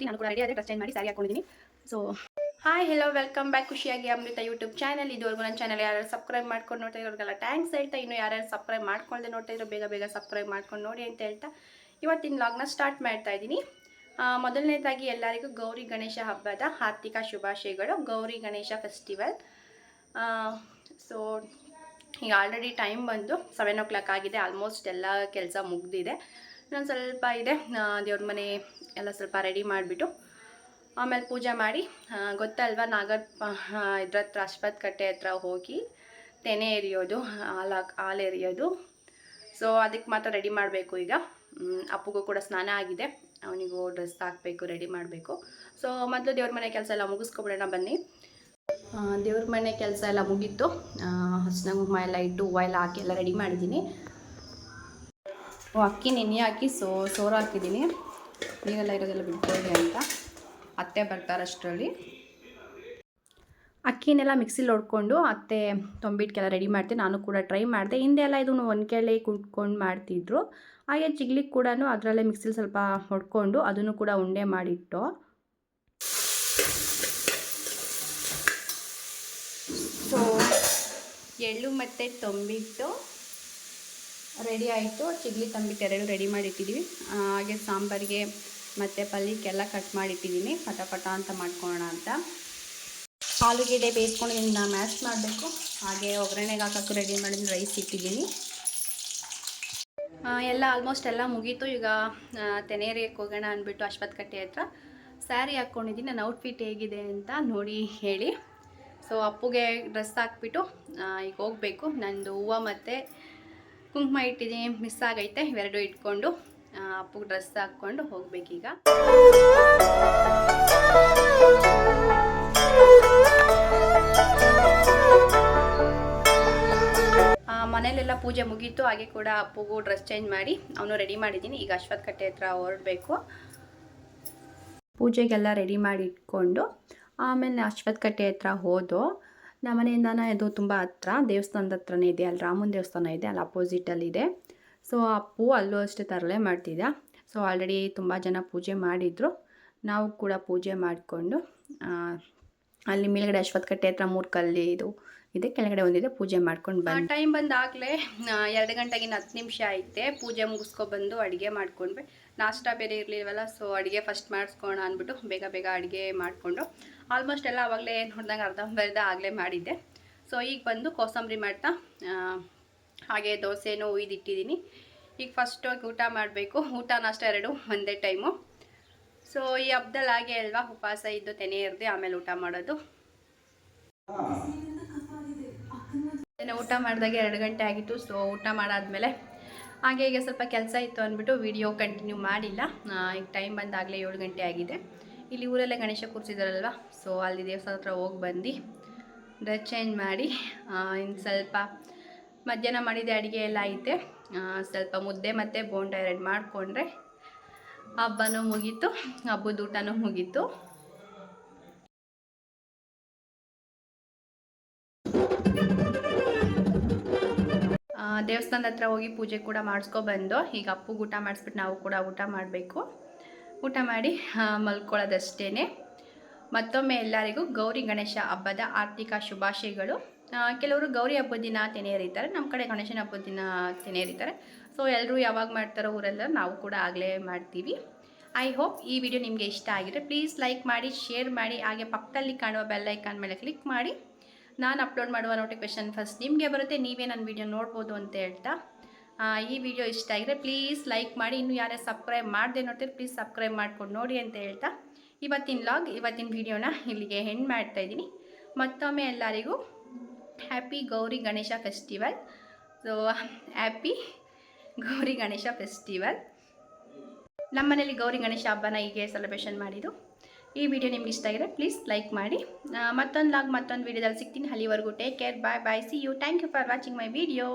ಹೋಗ್ತೀನಿ. ನಾನು ಕೂಡ ರೆಡಿ ಆಗಿ ಡ್ರೆಸ್ ಚೇಂಜ್ ಮಾಡಿ ಸ್ಯಾರಿ ಹಾಕೊಂಡಿದ್ದೀನಿ. So hi hello welcome back ಖುಷಿಯಾಗಿ ಅಮೃತ ಯೂಟ್ಯೂಬ್ ಚಾನಲ್. ಇದುವರೆಗೂ ನನ್ನ ಚಾನಲ್ ಯಾರು ಸಬ್ಸ್ಕ್ರೈಬ್ ಮಾಡ್ಕೊಂಡು ನೋಡ್ತಾ ಇರೋರಿಗೆಲ್ಲ ಥ್ಯಾಂಕ್ಸ್ ಹೇಳ್ತಾ, ಇನ್ನು ಯಾರ್ಯಾರು ಸಬ್ಸ್ಕ್ರೈಬ್ ಮಾಡ್ಕೊಳ್ಳದೆ ನೋಡ್ತಾ ಇರೋ ಬೇಗ ಸಬ್ಸ್ಕ್ರೈಬ್ ಮಾಡ್ಕೊಂಡು ನೋಡಿ ಅಂತ ಹೇಳ್ತಾ ಇವತ್ತಿನ ವ್ಲಾಗ್ನ ಸ್ಟಾರ್ಟ್ ಮಾಡ್ತಾ ಇದ್ದೀನಿ. ಮೊದಲನೇದಾಗಿ ಎಲ್ಲರಿಗೂ ಗೌರಿ ಗಣೇಶ ಹಬ್ಬದ ಆರ್ಥಿಕ ಶುಭಾಶಯಗಳು. ಗೌರಿ ಗಣೇಶ ಫೆಸ್ಟಿವಲ್. ಸೊ ಈಗ ಆಲ್ರೆಡಿ ಟೈಮ್ ಬಂದು 7 o'clock ಆಗಿದೆ. ಆಲ್ಮೋಸ್ಟ್ ಎಲ್ಲ ಕೆಲಸ ಮುಗಿದಿದೆ. ಇನ್ನೊಂದು ಸ್ವಲ್ಪ ಇದೆ. ದೇವ್ರ ಮನೆ ಎಲ್ಲ ಸ್ವಲ್ಪ ರೆಡಿ ಮಾಡಿಬಿಟ್ಟು ಆಮೇಲೆ ಪೂಜೆ ಮಾಡಿ, ಗೊತ್ತಲ್ವ ನಾಗರ ಇದ್ರ ಹತ್ರ ಅಶ್ವತ್ಥ ಕಟ್ಟೆ ಹತ್ರ ಹೋಗಿ ತೆನೆ ಎರಿಯೋದು, ಹಾಲು ಎರಿಯೋದು. ಸೊ ಅದಕ್ಕೆ ಮಾತ್ರ ರೆಡಿ ಮಾಡಬೇಕು. ಈಗ ಅಪ್ಪಗೂ ಕೂಡ ಸ್ನಾನ ಆಗಿದೆ, ಅವನಿಗೂ ಡ್ರೆಸ್ ಹಾಕಬೇಕು, ರೆಡಿ ಮಾಡಬೇಕು. ಸೊ ಮೊದಲು ದೇವ್ರ ಮನೆ ಕೆಲಸ ಎಲ್ಲ ಮುಗಿಸ್ಕೊಬಿಡೋಣ ಬನ್ನಿ. ದೇವ್ರ ಮನೆ ಕೆಲಸ ಎಲ್ಲ ಮುಗೀತು. ಹಸಿನ ಕುಂಕುಮ ಎಲ್ಲ ಇಟ್ಟು ಹೂವು ಎಲ್ಲ ಹಾಕಿ ಎಲ್ಲ ರೆಡಿ ಮಾಡಿದ್ದೀನಿ. ಅಕ್ಕಿ ನೆನೆ ಹಾಕಿ ಸೋರು ಹಾಕಿದ್ದೀನಿ, ನೀರೆಲ್ಲ ಇರೋದೆಲ್ಲ ಬಿಟ್ಕೊಳ್ಳಿ ಅಂತ. ಅತ್ತೆ ಬರ್ತಾರಷ್ಟರಲ್ಲಿ ಅಕ್ಕಿನೆಲ್ಲ ಮಿಕ್ಸಿಲಿ ಹೊಡ್ಕೊಂಡು ಅತ್ತೆ ತೊಂಬಿಟ್ಗೆಲ್ಲ ರೆಡಿ ಮಾಡ್ತೀನಿ. ನಾನು ಕೂಡ ಟ್ರೈ ಮಾಡಿದೆ. ಹಿಂದೆ ಎಲ್ಲ ಇದನ್ನು ಒನ್ಕೆಲೆ ಕುಟ್ಕೊಂಡು ಮಾಡ್ತಿದ್ರು. ಹಾಗೆ ಚಿಗ್ಲಿಗೆ ಕೂಡ ಅದರಲ್ಲೇ ಮಿಕ್ಸಿಲಿ ಸ್ವಲ್ಪ ಹೊಡ್ಕೊಂಡು ಅದನ್ನು ಕೂಡ ಉಂಡೆ ಮಾಡಿಟ್ಟು, ಸೊ ಎಳ್ಳು ಮತ್ತು ತೊಂಬಿಟ್ಟು ರೆಡಿ ಆಯಿತು. ಚಿಗ್ಲಿ ತಂಬಿಟ್ಟು ಎರಡು ರೆಡಿ ಮಾಡಿಟ್ಟಿದ್ದೀವಿ. ಹಾಗೆ ಸಾಂಬಾರಿಗೆ ಮತ್ತು ಪಲ್ಯಕ್ಕೆಲ್ಲ ಕಟ್ ಮಾಡಿಟ್ಟಿದ್ದೀನಿ, ಪಟ ಅಂತ ಮಾಡ್ಕೊಳ್ಳೋಣ ಅಂತ. ಆಲೂಗೆಡ್ಡೆ ಬೇಯಿಸ್ಕೊಂಡು ಇದನ್ನು ಮ್ಯಾಶ್ ಮಾಡಬೇಕು. ಹಾಗೆ ಒಗ್ಗರಣೆಗೆ ಹಾಕೋಕ್ಕೂ ರೆಡಿ ಮಾಡಿದ್ದೀನಿ. ರೈಸ್ ಇಟ್ಟಿದ್ದೀನಿ. ಎಲ್ಲ ಆಲ್ಮೋಸ್ಟ್ ಎಲ್ಲ ಮುಗೀತು. ಈಗ ತೆನೇರಿಯಕ್ಕೆ ಹೋಗೋಣ ಅಂದ್ಬಿಟ್ಟು ಅಶ್ವತ್ಥ ಕಟ್ಟೆ ಹತ್ರ ಸ್ಯಾರಿ ಹಾಕ್ಕೊಂಡಿದ್ದೀನಿ. ನನ್ನ ಔಟ್ಫಿಟ್ ಹೇಗಿದೆ ಅಂತ ನೋಡಿ ಹೇಳಿ. ಸೊ ಅಪ್ಪುಗೆ ಡ್ರೆಸ್ ಹಾಕ್ಬಿಟ್ಟು ಈಗ ಹೋಗಬೇಕು. ನಂದು ಹೂವು ಮತ್ತು ಕುಂಕುಮ ಇಟ್ಟಿದ್ದೀನಿ, ಮಿಸ್ ಆಗೈತೆ. ಇವೆರಡು ಇಟ್ಕೊಂಡು ಅಪ್ಪುಗೆ ಡ್ರೆಸ್ ಹಾಕ್ಕೊಂಡು ಹೋಗ್ಬೇಕೀಗ. ಮನೇಲೆಲ್ಲ ಪೂಜೆ ಮುಗೀತು. ಹಾಗೆ ಕೂಡ ಅಪ್ಪುಗೂ ಡ್ರೆಸ್ ಚೇಂಜ್ ಮಾಡಿ ಅವನು ರೆಡಿ ಮಾಡಿದ್ದೀನಿ. ಈಗ ಅಶ್ವತ್ಥ ಕಟ್ಟೆ ಹತ್ರ ಹೊರಡಬೇಕು. ಪೂಜೆಗೆಲ್ಲ ರೆಡಿ ಮಾಡಿ ಇಟ್ಕೊಂಡು ಆಮೇಲೆ ಅಶ್ವತ್ಥ ಕಟ್ಟೆ ಹತ್ರ ಹೋದೋ. ನಮ್ಮ ಮನೆಯಿಂದನೇ ಇದು ತುಂಬ ಹತ್ರ, ದೇವಸ್ಥಾನದ ಹತ್ರನೇ ಇದೆ. ಅಲ್ಲಿ ರಾಮನ ದೇವಸ್ಥಾನ ಇದೆ, ಅಲ್ಲಿ ಅಪೋಸಿಟಲ್ಲಿದೆ. ಸೊ ಅಪ್ಪು ಅಲ್ಲೂ ಅಷ್ಟೇ ತರಲೆ ಮಾಡ್ತಿದ್ದ. ಸೊ ಆಲ್ರೆಡಿ ತುಂಬ ಜನ ಪೂಜೆ ಮಾಡಿದರು. ನಾವು ಕೂಡ ಪೂಜೆ ಮಾಡಿಕೊಂಡು ಅಲ್ಲಿ ಮೇಲ್ಗಡೆ ಅಶ್ವತ್ಥ ಕಟ್ಟೆ ಹತ್ರ 3 ಕಲ್ಲಿ ಇದು ಇದೆ, ಕೆಳಗಡೆ ಒಂದಿದೆ, ಪೂಜೆ ಮಾಡ್ಕೊಂಡು ಬಂದು ಟೈಮ್ ಬಂದಾಗಲೇ 2 ಗಂಟೆಗೆ 10 ನಿಮಿಷ ಐತೆ. ಪೂಜೆ ಮುಗಿಸ್ಕೊಬಂದು ಅಡುಗೆ ಮಾಡ್ಕೊಂಡ್ವಿ. ನಾಷ್ಟ ಬೇರೆ ಇರಲಿಲ್ವಲ್ಲ, ಸೊ ಅಡುಗೆ ಫಸ್ಟ್ ಮಾಡಿಸ್ಕೋಣ ಅಂದ್ಬಿಟ್ಟು ಬೇಗ ಅಡುಗೆ ಮಾಡಿಕೊಂಡು ಆಲ್ಮೋಸ್ಟ್ ಎಲ್ಲ ಆವಾಗಲೇ ನೋಡಿದಂಗೆ ಅರ್ಧ ಆಗಲೇ ಮಾಡಿದ್ದೆ. ಸೊ ಈಗ ಬಂದು ಕೋಸಂಬರಿ ಮಾಡ್ತಾ ಹಾಗೆ ದೋಸೆನೂ ಇಟ್ಟಿದ್ದೀನಿ. ಈಗ ಫಸ್ಟ್ ಹೋಗಿ ಊಟ ಮಾಡಬೇಕು. ಊಟ ನಾಷ್ಟ ಎರಡು ಒಂದೇ ಟೈಮು. ಸೊ ಈ ಹಬ್ಬದಲ್ಲಿ ಹಾಗೆ ಅಲ್ವಾ, ಉಪವಾಸ ಇದ್ದು ತೆನೆ ಇರದೆ ಆಮೇಲೆ ಊಟ ಮಾಡೋದು. ಊಟ ಮಾಡಿದಾಗ 2 ಗಂಟೆ ಆಗಿತ್ತು. ಸೊ ಊಟ ಮಾಡಾದ್ಮೇಲೆ ಹಾಗೆ ಈಗ ಸ್ವಲ್ಪ ಕೆಲಸ ಇತ್ತು ಅಂದ್ಬಿಟ್ಟು ವಿಡಿಯೋ ಕಂಟಿನ್ಯೂ ಮಾಡಿಲ್ಲ. ಈಗ ಟೈಮ್ ಬಂದಾಗಲೇ 7 ಗಂಟೆ ಆಗಿದೆ. ಇಲ್ಲಿ ಊರಲ್ಲೇ ಗಣೇಶ ಕೂರಿಸಿದಾರಲ್ವ, ಸೊ ಅಲ್ಲಿ ದೇವಸ್ಥಾನ ಹತ್ರ ಹೋಗಿ ಬಂದು ಡ್ರೆಸ್ ಚೇಂಜ್ ಮಾಡಿ ಇನ್ನು ಸ್ವಲ್ಪ ಮಧ್ಯಾಹ್ನ ಮಾಡಿದೆ ಅಡುಗೆ ಎಲ್ಲ ಐತೆ. ಸ್ವಲ್ಪ ಮುದ್ದೆ ಮತ್ತು ಬೋಂಡ 2 ಮಾಡಿಕೊಂಡ್ರೆ ಹಬ್ಬನೂ ಮುಗೀತು, ಹಬ್ಬದ ಊಟನೂ ಮುಗೀತು. ದೇವಸ್ಥಾನದ ಹತ್ರ ಹೋಗಿ ಪೂಜೆ ಕೂಡ ಮಾಡಿಸ್ಕೊಬಂದು ಈಗ ಅಪ್ಪುಗೆ ಊಟ ಮಾಡಿಸ್ಬಿಟ್ಟು ನಾವು ಕೂಡ ಊಟ ಮಾಡಬೇಕು. ಊಟ ಮಾಡಿ ಮಲ್ಕೊಳ್ಳೋದಷ್ಟೇ. ಮತ್ತೊಮ್ಮೆ ಎಲ್ಲರಿಗೂ ಗೌರಿ ಗಣೇಶ ಹಬ್ಬದ ಆರ್ಥಿಕ ಶುಭಾಶಯಗಳು. ಕೆಲವರು ಗೌರಿ ಹಬ್ಬದ ದಿನ ತೆನೆ ಎರಿತಾರೆ, ನಮ್ಮ ಕಡೆ ಗಣೇಶನ ಹಬ್ಬದ ದಿನ ತೆನೆ ಎರಿತಾರೆ. ಸೊ ಎಲ್ಲರೂ ಯಾವಾಗ ಮಾಡ್ತಾರೋ ಊರೆಲ್ಲ, ನಾವು ಕೂಡ ಆಗಲೇ ಮಾಡ್ತೀವಿ. ಐ ಹೋಪ್ ಈ ವಿಡಿಯೋ ನಿಮಗೆ ಇಷ್ಟ ಆಗಿದ್ರೆ ಪ್ಲೀಸ್ ಲೈಕ್ ಮಾಡಿ, ಶೇರ್ ಮಾಡಿ. ಹಾಗೆ ಪಕ್ಕದಲ್ಲಿ ಕಾಣುವ ಬೆಲ್ ಐಕಾನ್ ಮೇಲೆ ಕ್ಲಿಕ್ ಮಾಡಿ. ನಾನು ಅಪ್ಲೋಡ್ ಮಾಡುವ ನೋಟಿಫಿಕೇಷನ್ ಫಸ್ಟ್ ನಿಮಗೆ ಬರುತ್ತೆ, ನೀವೇ ನನ್ನ ವಿಡಿಯೋ ನೋಡ್ಬೋದು ಅಂತ ಹೇಳ್ತಾ, ಈ ವಿಡಿಯೋ ಇಷ್ಟ ಆಗಿದ್ರೆ ಪ್ಲೀಸ್ ಲೈಕ್ ಮಾಡಿ. ಇನ್ನು ಯಾರ್ಯಾರು ಸಬ್ಸ್ಕ್ರೈಬ್ ಮಾಡದೆ ನೋಡ್ತೀರಿ ಪ್ಲೀಸ್ ಸಬ್ಸ್ಕ್ರೈಬ್ ಮಾಡ್ಕೊಂಡು ನೋಡಿ ಅಂತ ಹೇಳ್ತಾ ಇವತ್ತಿನ ವಿಡಿಯೋನ ಇಲ್ಲಿಗೆ ಎಂಡ್ ಮಾಡ್ತಾಯಿದ್ದೀನಿ. ಮತ್ತೊಮ್ಮೆ ಎಲ್ಲರಿಗೂ happy Gauri Ganesha festival. So happy Gauri Ganesha festival. ನಮ್ಮ ಮನೇಲಿ ಗೌರಿ ಗಣೇಶ ಹಬ್ಬನ ಹೀಗೆ ಸೆಲೆಬ್ರೇಷನ್ ಮಾಡಿದ್ದು. ಈ ವಿಡಿಯೋ ನಿಮ್ಗೆ ಇಷ್ಟ ಆಗಿದ್ರೆ ಪ್ಲೀಸ್ ಲೈಕ್ ಮಾಡಿ. ಮತ್ತೊಂದು ವಿಡಿಯೋದಲ್ಲಿ ಸಿಗ್ತೀನಿ. ಅಲ್ಲಿವರೆಗೂ take care, bye. See you. Thank you for watching my video.